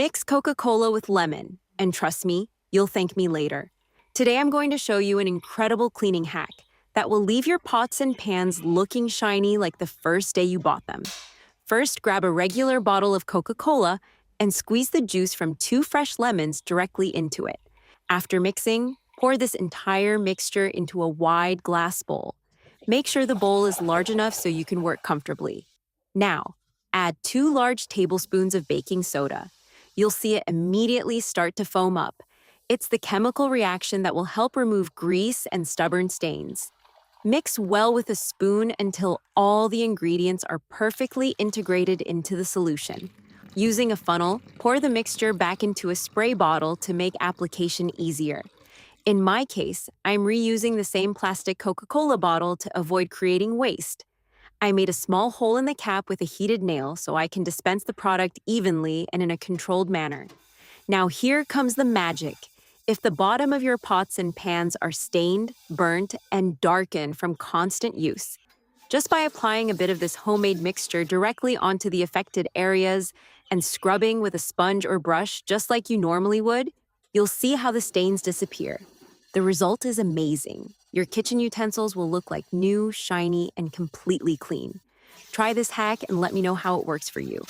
Mix Coca-Cola with lemon, and trust me, you'll thank me later. Today I'm going to show you an incredible cleaning hack that will leave your pots and pans looking shiny like the first day you bought them. First, grab a regular bottle of Coca-Cola and squeeze the juice from 2 fresh lemons directly into it. After mixing, pour this entire mixture into a wide glass bowl. Make sure the bowl is large enough so you can work comfortably. Now, add 2 large tablespoons of baking soda. You'll see it immediately start to foam up. It's the chemical reaction that will help remove grease and stubborn stains. Mix well with a spoon until all the ingredients are perfectly integrated into the solution. Using a funnel, pour the mixture back into a spray bottle to make application easier. In my case, I'm reusing the same plastic Coca-Cola bottle to avoid creating waste. I made a small hole in the cap with a heated nail so I can dispense the product evenly and in a controlled manner. Now here comes the magic. If the bottom of your pots and pans are stained, burnt, and darkened from constant use, just by applying a bit of this homemade mixture directly onto the affected areas and scrubbing with a sponge or brush just like you normally would, you'll see how the stains disappear. The result is amazing. Your kitchen utensils will look like new, shiny, and completely clean. Try this hack and let me know how it works for you.